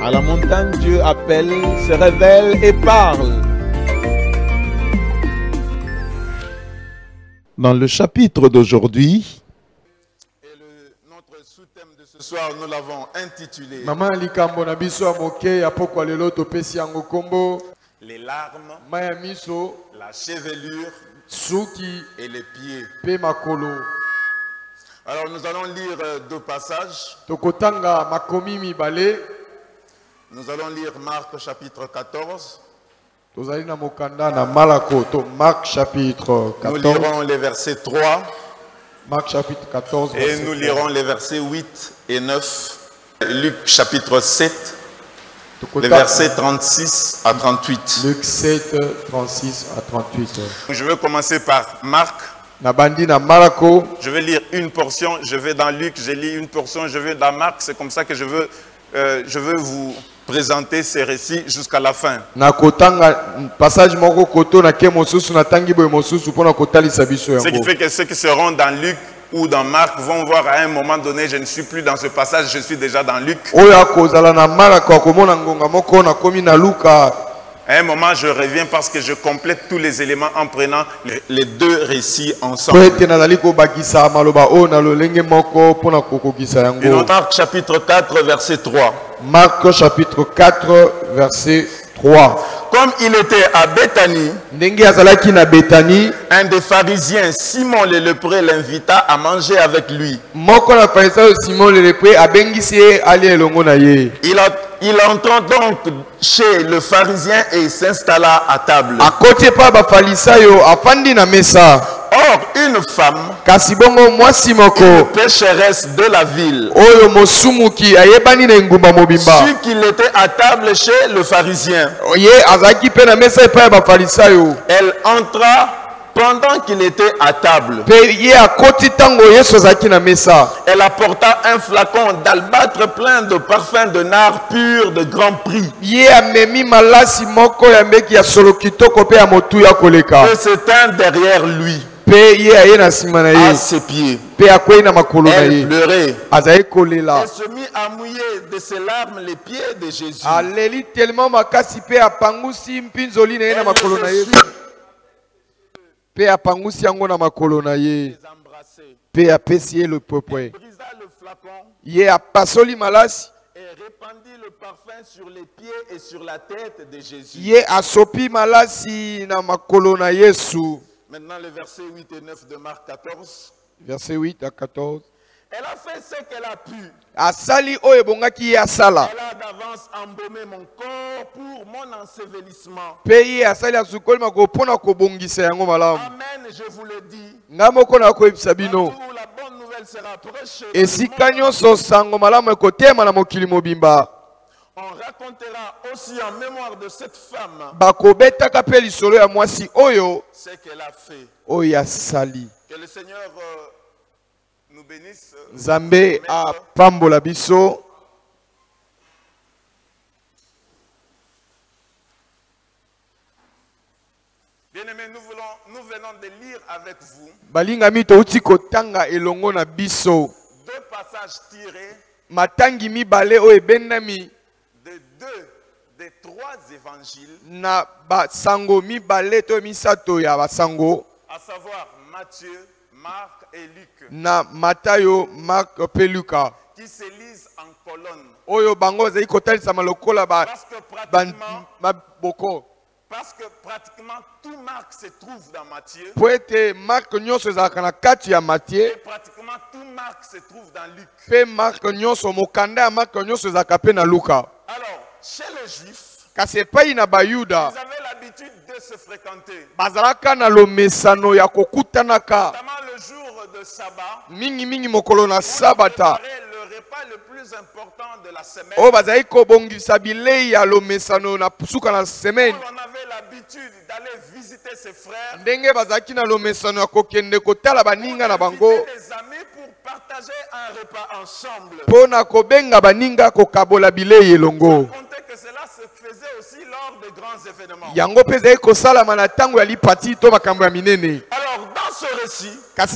À la montagne, Dieu appelle, se révèle et parle. Dans le chapitre d'aujourd'hui, notre sous-thème de ce soir, nous l'avons intitulé les larmes, la chevelure et les pieds. Alors nous allons lire deux passages. Nous allons lire Marc chapitre 14. Marc chapitre 14. Nous lirons les versets 3. Marc chapitre 14. Et nous lirons les versets 8 et 9. Luc chapitre 7. Les versets 36 à 38. Luc 7, 36 à 38. Je vais commencer par Marc. Je vais lire une portion. Je vais dans Luc, je lis une portion. Je vais dans Marc. C'est comme ça que je veux vous présenter ces récits jusqu'à la fin. Ce qui fait que ceux qui seront dans Luc ou dans Marc vont voir à un moment donné, je ne suis plus dans ce passage, je suis déjà dans Luc. À un moment, je reviens parce que je complète tous les éléments en prenant les deux récits ensemble. Et dans Marc chapitre 4, verset 3. Marc chapitre 4, verset 3. Comme il était à Béthanie, un des pharisiens, Simon le lépreux, l'invita à manger avec lui. Il entra donc chez le pharisien et s'installa à table. Or, une femme, une pécheresse de la ville, sut qu'il était à table chez le pharisien. Elle entra pendant qu'il était à table. Elle apporta un flacon d'albâtre plein de parfums de nard pur de grand prix. Et s'éteint derrière lui, à ses pieds. Elle pleurait et se mit à mouiller de ses larmes les pieds de Jésus. Pe apangusi yango na makolo na ye. Pe apesi ye le peuple. Ye apasoli malasi. Et répandit le parfum sur les pieds et sur la tête de Jésus. Ye asopi malasi na makolo na Yesu. Maintenant les versets 8 et 9 de Marc 14. Verset 8 à 14. Elle a fait ce qu'elle a pu. Asali oyo bongaki ye asala. Elle a d'avance embaumé mon corps pour mon ensevelissement. Pe asali asukoli mako pona ko bongisa yango malamu. Amen, je vous le dis. Ngamoko na ko ebisabino. La bonne nouvelle sera prêchée. Esika nyonso sango malamu ekotema na mokili mobimba. On racontera aussi en mémoire de cette femme bakobetaka pe lisolo ya mwasi oyo ce qu'elle a fait. Oyo asali. Que le Seigneur nous bénisse. Nzambe a pambola biso. Bien-aimés, nous venons de lire avec vous balingami touti kotanga elongo na biso deux passages tirés matangi mibale oyo ebendami de deux des trois évangiles, na basango mibale to misato ya basango, à savoir Matthieu, Marc et Luc, na Matayo, Marc pe Luka, qui se lisent en colonne. Oyo bango zai kotalisa malokola ba boko. Parce que pratiquement tout Marc se trouve dans Matthieu. Poete Marc nyonso ezalaka na kati ya Matthieu. Et pratiquement tout Marc se trouve dans Luc. Pe Marc nyonso mokanda ya Marc nyonso ezalaka pe na Luka. Alors, chez les Juifs, kasi epai na Bayuda, ils avaient l'habitude de se fréquenter. bazalaka na lomesano ya kokutanaka. Notamment le jour de sabbat. Mingi mokolo na sabata. Le repas le plus important de la semaine. Oh bazali kobongisa bilei ya lomesano na suka na semaine. On avait l'habitude d'aller visiter ses frères. Ndenge bazaki na lomesano ya kokende kotala baninga na bango. Des amis pour partager un repas ensemble. Pona kobenga baninga kokabola bilei elongo. Comptez que cela se faisait aussi lors de grands événements. Yango peza kosala mana tango ya lipati to makambo ya minene. Alors dans ce récit, la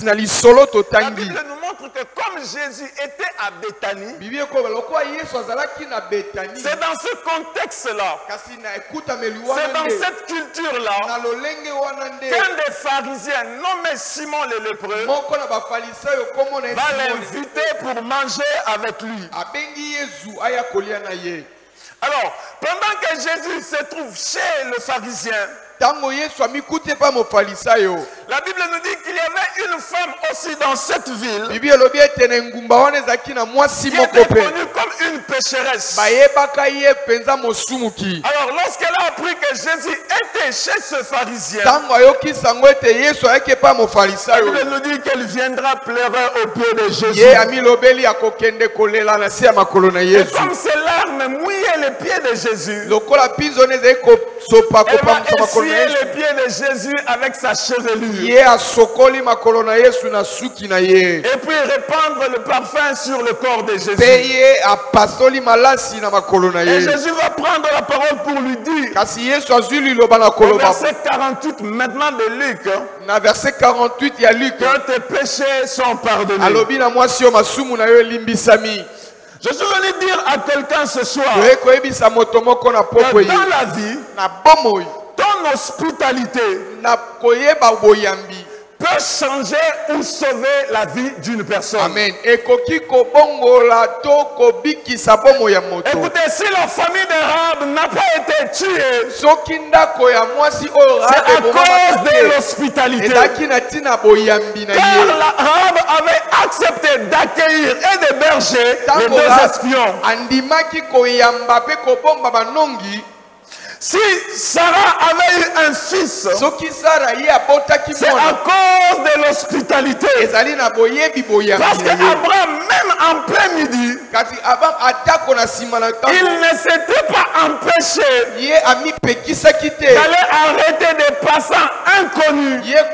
Bible Bible nous montre que comme Jésus était à Béthanie, c'est dans ce contexte-là, c'est dans cette culture-là, qu'un des pharisiens nommé Simon le lépreux va l'inviter pour manger avec lui. Alors, pendant que Jésus se trouve chez le pharisien, la Bible nous dit qu'il y avait une femme aussi dans cette ville qui était connue comme une pécheresse. Alors lorsqu'elle a appris que Jésus était chez ce pharisien, la Bible nous dit qu'elle viendra pleurer au pied de Jésus. Et comme ses larmes mouillaient les pieds de Jésus, elle va essuyer les pieds de Jésus avec sa chevelure. Et puis répandre le parfum sur le corps de Jésus. Et Jésus va prendre la parole pour lui dire, au verset 48 maintenant de Luc, que tes péchés sont pardonnés. Je suis venu dire à quelqu'un ce soir que dans la vie, ton hospitalité peut changer ou sauver la vie d'une personne. Amen. Écoutez, si la famille d'Arab n'a pas été tuée, c'est à cause de l'hospitalité. Car l'Arabe avait accepté d'accueillir et d'héberger les deux espions. Si Sarah avait eu un fils, c'est à cause de l'hospitalité. Parce qu'Abraham, même en plein midi, il ne s'était pas empêché d'aller arrêter des passants inconnus, les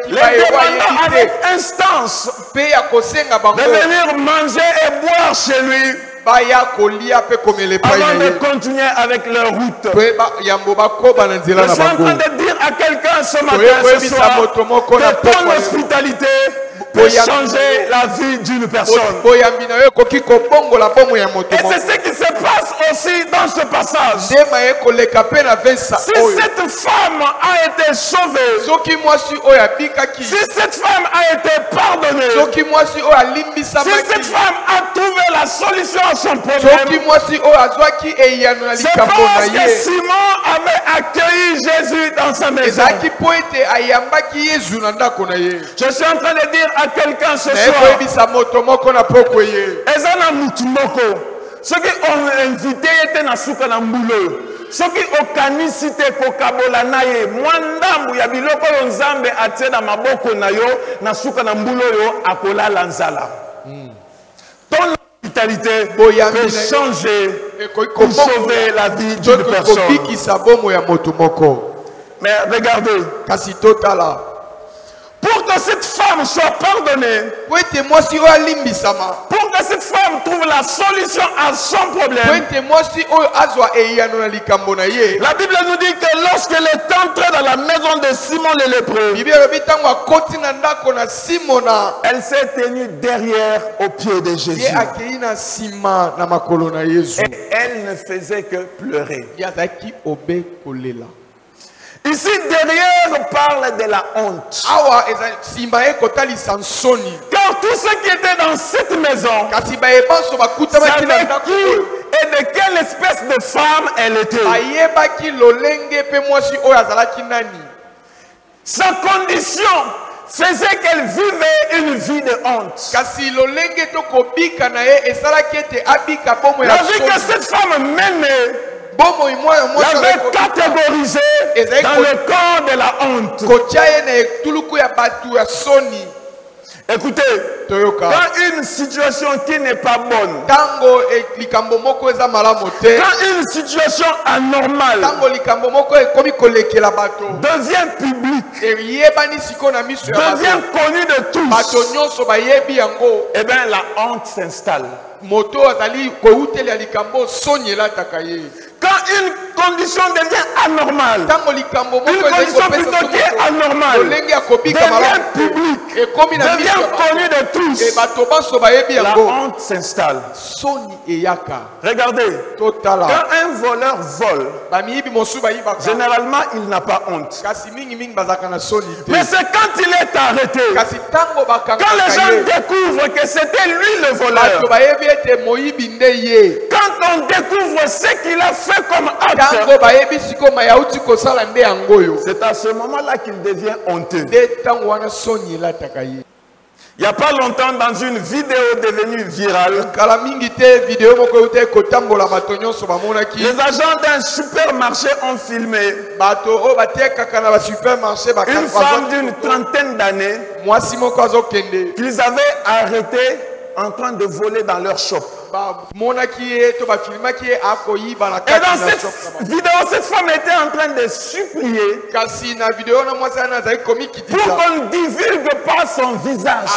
demandant avec instance de venir manger et boire chez lui, avant de continuer avec leur route. Je suis en train de dire à quelqu'un ce matin, ce soir, que ton hospitalité peut changer la vie d'une personne. Et c'est ce qui se passe aussi dans ce passage. Si cette femme a été sauvée, si cette femme a été pardonnée, si cette femme a trouvé la solution à son problème, c'est parce que Simon avait accueilli Jésus dans sa maison. Je suis en train de dire à quelqu'un ce soir, Ezana Mutumoko, ceux qui ont invité étaient na souka na mboulou. Ceux qui ont canicité kokabola naye, mwandamu ya biloko yo nzambe atie na maboko na yo, na souka na mboulou yo akola lanzala. Ton hospitalité peut changer ou sauver la vie d'une personne. Mais regardez, pour que cette femme soit pardonnée, pour que cette femme trouve la solution à son problème, la Bible nous dit que lorsqu'elle est entrée dans la maison de Simon le lépreux, elle s'est tenue derrière au pied de Jésus. Et elle ne faisait que pleurer. Ici, derrière parle de la honte. Car tous ceux qui étaient dans cette maison savaient qui et de quelle espèce de femme elle était. Sa condition faisait qu'elle vivait une vie de honte. La vie que cette femme menait l'avait catégorisé dans le corps de la honte. Écoutez, quand une situation qui n'est pas bonne, quand une situation anormale devient publique, devient connue de tous, eh bien la honte s'installe. moto azali kouteli likambo sonyela takaye. Quand une condition devient anormale, une condition plutôt qui est anormale, devient publique, devient connue de tous, la honte s'installe. Regardez, quand un voleur vole, généralement il n'a pas honte. Mais c'est quand il est arrêté, quand les gens découvrent que c'était lui le voleur, quand on découvre ce qu'il a fait comme acte, c'est à ce moment-là qu'il devient honteux. Il n'y a pas longtemps, dans une vidéo devenue virale, les agents d'un supermarché ont filmé une femme d'une trentaine d'années qu'ils avaient arrêtée en train de voler dans leur shop. Et dans cette vidéo, cette femme était en train de supplier pour qu'on ne divulgue pas son visage.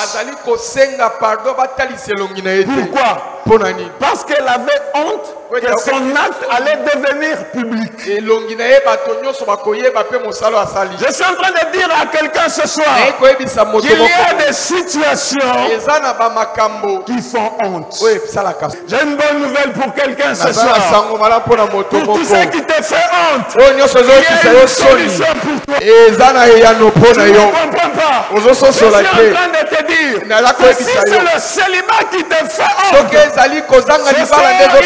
Pourquoi? Parce qu'elle avait honte que son acte allait devenir public. Je suis en train de dire à quelqu'un ce soir qu'il y a des situations qui font honte. J'ai une bonne nouvelle pour quelqu'un ce soir. Pour tous ceux qui te font honte, il y a une solution pour toi. Tu ne comprends pas. Je suis en train de te dire que si c'est le célibat qui te fait honte, il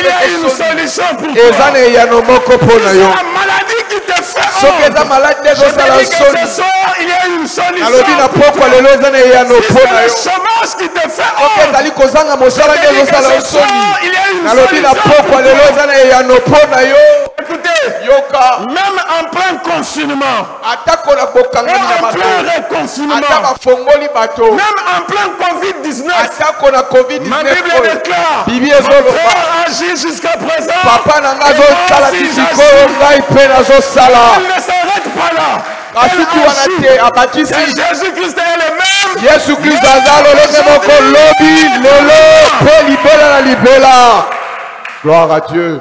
y a une solution pour toi. C'est la maladie qui te fait honte. Je te dis que ce soir, il y a une solution pour toi. Si c'est le chômage qui te fait honte, il y a une solution. Écoutez, même en plein confinement, même en plein reconfinement, même en plein Covid-19, ma Bible déclare, mon Père agit jusqu'à présent, et il ne s'arrête pas là. Et Jésus-Christ est le même. Gloire à Dieu.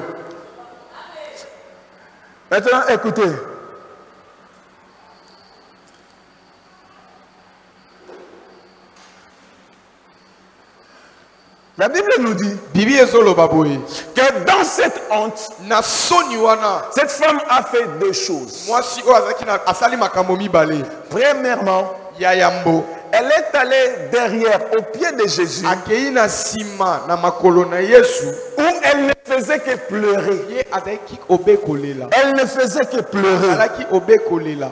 Maintenant, écoutez. La Bible nous dit que dans cette honte, cette femme a fait deux choses. Premièrement, elle est allée derrière, au pied de Jésus, où elle ne faisait que pleurer. Elle ne faisait que pleurer.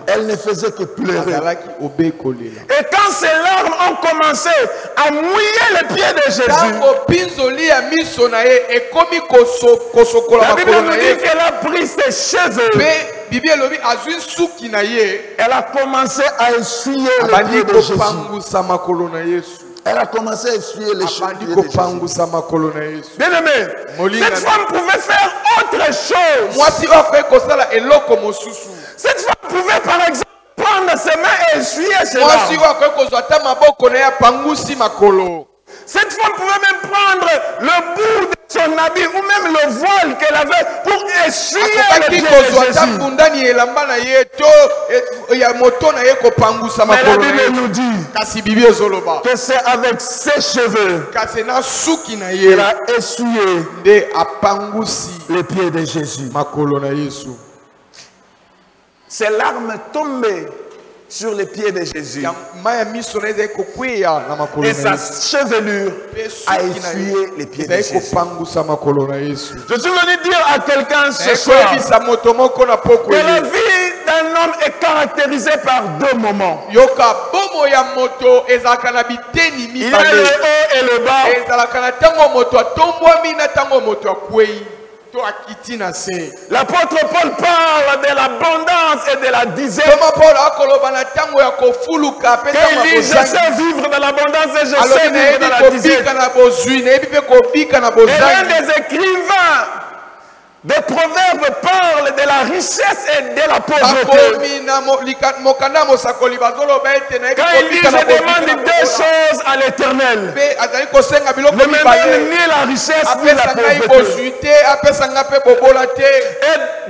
Elle ne faisait que pleurer. Et quand ses larmes ont commencé à mouiller les pieds de Jésus, la Bible nous dit qu'elle a pris ses cheveux. Elle a commencé à essuyer les pieds de Jésus. Elle a commencé à essuyer les cheveux de Jésus. Bien aimé, cette femme pouvait faire autre chose. Cette femme pouvait par exemple prendre ses mains et essuyer ses larmes. Cette femme pouvait même prendre le bout de son habit ou même le voile qu'elle avait pour essuyer les pieds de Jésus. Mais la Bible nous dit que c'est avec ses cheveux qu'elle a essuyé les pieds de Jésus. Ses larmes tombaient sur les pieds de Jésus. Et sa chevelure a essuyé les pieds de Jésus. Je suis venu dire à quelqu'un ce soir que la vie d'un homme est caractérisée par deux moments. Il y a le haut et le bas. L'apôtre Paul parle de l'abondance et de la disette. Il dit, je sais vivre dans l'abondance et je sais vivre dans la disette. Et l'un des écrivains des Proverbes parle de la richesse et de la pauvreté. Quand il dit je demande deux choses à l'Éternel, ne me donne ni la richesse ni la pauvreté. Et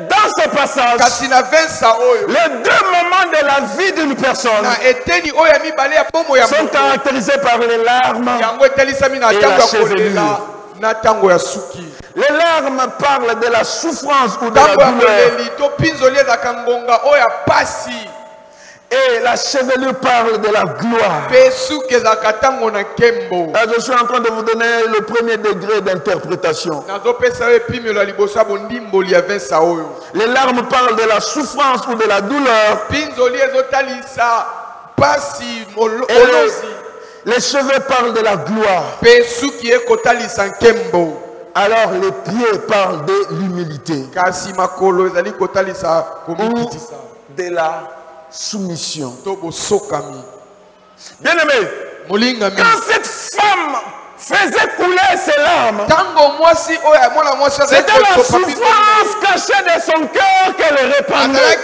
dans ce passage, les deux moments de la vie d'une personne sont caractérisés par les larmes et la chevelure. Les larmes parlent de la souffrance ou de la douleur. Et la chevelure parle de la gloire. Je suis en train de vous donner le premier degré d'interprétation. Les larmes parlent de la souffrance ou de la douleur. Et les cheveux parlent de la gloire. Alors les pieds parlent de l'humilité. De la soumission. Bien aimé, quand cette femme faisait couler ses larmes, c'était la souffrance cachée de son cœur qu'elle répandait.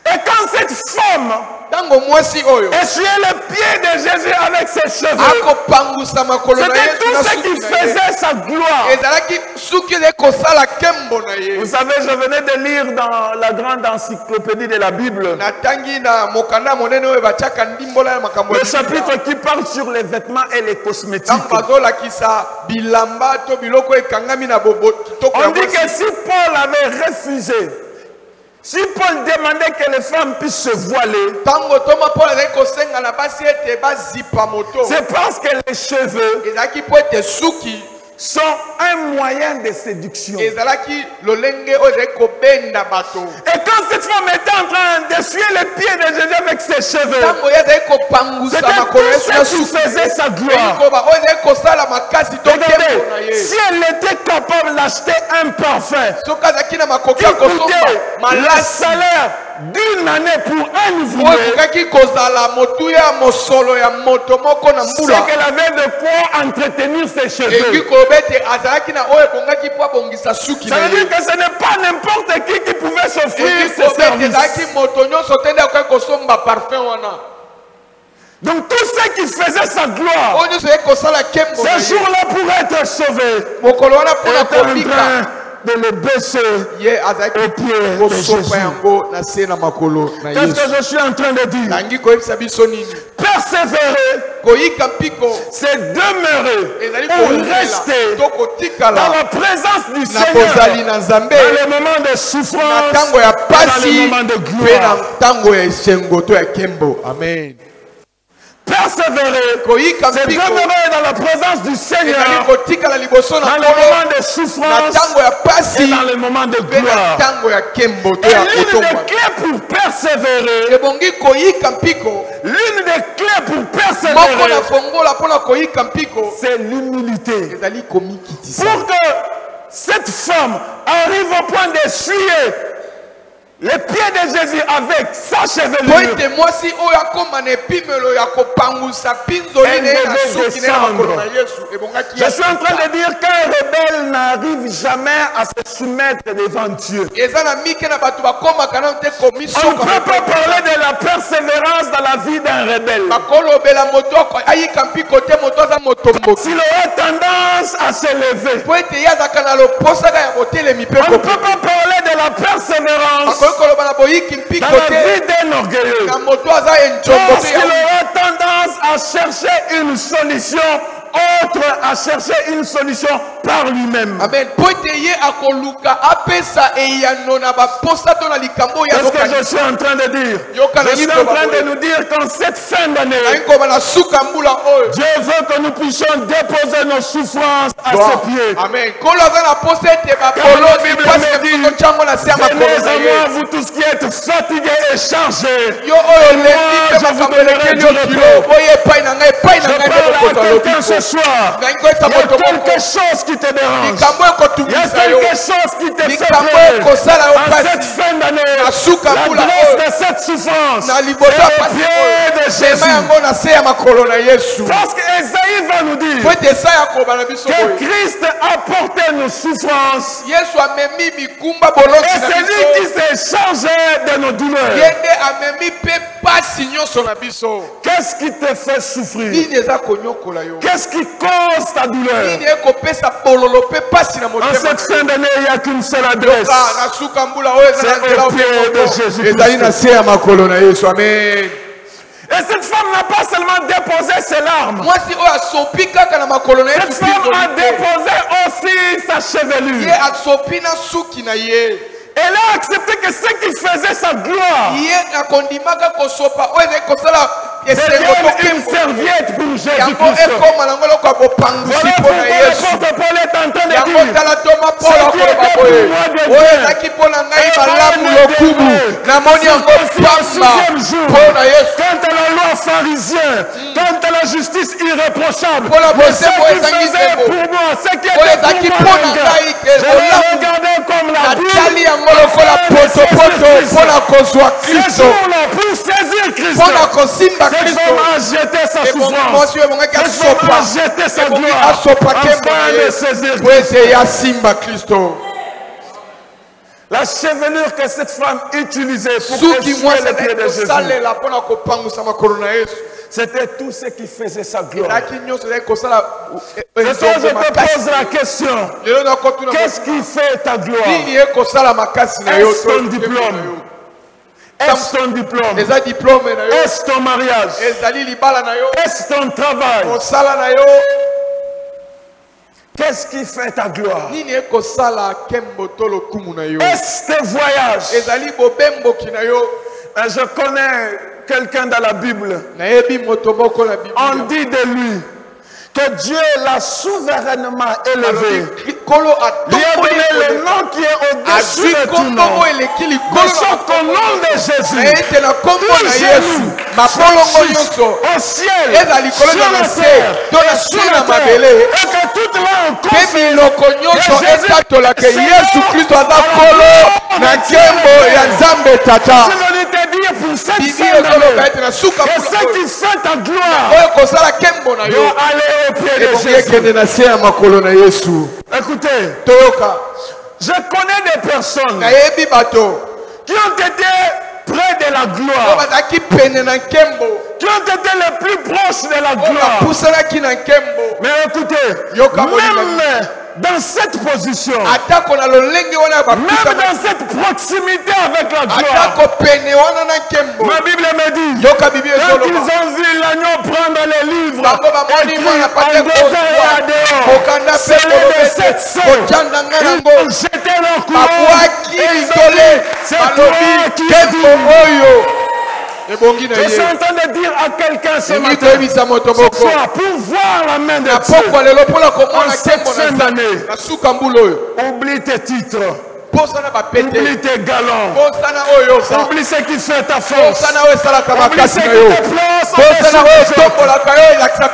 Et quand cette femme essuyait le pied de Jésus avec ses cheveux, c'était tout ce qui faisait sa gloire. Vous savez, je venais de lire dans la grande encyclopédie de la Bible le chapitre qui parle sur les vêtements et les cosmétiques. On dit que si Paul avait refusé, si Paul demandait que les femmes puissent se voiler, c'est parce que les cheveux sont un moyen de séduction. Et quand cette femme était en train d'essuyer les pieds de Jésus avec ses cheveux, c'était tout ce qui faisait sa gloire. Regardez, si elle était capable d'acheter un parfum qui coûtait le salaire d'une année pour un ouvrier, c'est qu'elle avait de quoi entretenir ses cheveux. Ça veut dire que ce n'est pas n'importe qui pouvait s'offrir ses services. Donc tout ce qui faisait sa gloire, ce jour-là pour être sauvé, était en train de le baisser au pied de Jésus. Qu'est-ce que je suis en train de dire? Persévérer, c'est demeurer ou rester dans la présence du Seigneur dans les moments de souffrance et dans les moments de gloire. Amen. Persévérer, c'est demeurer dans la présence du Seigneur dans les moments de souffrance et dans les moments de gloire. Et l'une des clés pour persévérer, c'est l'humilité. Pour que cette femme arrive au point d'essuyer les pieds de Jésus avec sa chevelure, elle devait descendre. Je suis en train de dire qu'un rebelle n'arrive jamais à se soumettre devant Dieu. On ne peut pas parler de la persévérance dans la vie d'un rebelle s'il aurait tendance à s'élever. On ne peut pas parler de la persévérance dans la vie d'un orgueilleux parce qu'il aurait tendance à chercher une solution autre, à chercher une solution par lui-même. Amen. Qu'est-ce que je suis en train de dire? Je suis en train de nous dire qu'en cette fin d'année, Dieu veut que nous puissions déposer nos souffrances à ses pieds. Amen. Car la Bible me dit, venez à moi, vous tous qui êtes fatigués et chargés, et moi je vous donnerai du repos. Je parle à quelqu'un ce soir. Il y a quelque chose qui te dérange. Il y a quelque chose qui te fait peur. En cette fin d'année, la graisse de cette souffrance est au pied de Jésus. Parce que Esaïe va nous dire que Christ a porté nos souffrances. Et c'est lui qui s'est chargé de nos douleurs. Qu'est-ce qui te fait souffrir? Qu'est-ce qui cause ta douleur? En cette fin d'année, il n'y a qu'une seule adresse. C'est au pied de Jésus-Christ. Et cette femme n'a pas seulement déposé ses larmes. Cette femme a déposé aussi sa chevelure. Elle a accepté que ce qui faisait sa gloire devienne une serviette pour Jésus-Christ. Voilà pourquoi l'apôtre Paul est en train de dire ce qui était pour moi de quant à la loi pharisienne, quant à la justice irréprochable, ce qui faisait pour moi, ce qui était pour moi, je l'ai regardé comme la Bible. Ce jour-là, pour saisir Christ, cette femme a jeté sa souffrance, cette femme a jeté sa gloire, afin de saisir Christ. La chevelure que cette femme utilisait pour essuyer les pieds de Jésus, c'était tout ce qui faisait sa gloire. Ce soir, je te pose la question. Qu'est-ce qui fait ta gloire? Est-ce ton diplôme? Est-ce ton diplôme? Est-ce ton mariage? Est-ce ton travail? Qu'est-ce qui fait ta gloire? Est-ce tes voyages? Je connais quelqu'un dans la Bible. On dit de lui que Dieu l'a souverainement élevé. Lui a donné le nom qui est au-dessus de tout nom. De sorte qu'au nom de Jésus, tout genou au ciel, sur la terre et sur la terre, et que toute langue confesse que Jésus-Christ je veux te dire pour cette fin d'année que ce qui fait ta gloire doit aller au pied de Jésus. Écoutez, je connais des personnes qui ont été près de la gloire, qui ont été les plus proches de la gloire. Mais écoutez, même dans cette position, même dans cette proximité avec la gloire, ma Bible me dit, quand ils ont vu l'agneau prendre les livres et puis en dehors, scellé de cette sceau, ils ont jeté leur couronne et ils ont dit, c'est toi qui je suis en train de dire à quelqu'un ce matin, ce soir, pour voir la main de Dieu en cette fin d'année, oublie tes titres, oublie tes galons, oublie ce qui fait ta force, oublie ce qui te place au-dessus de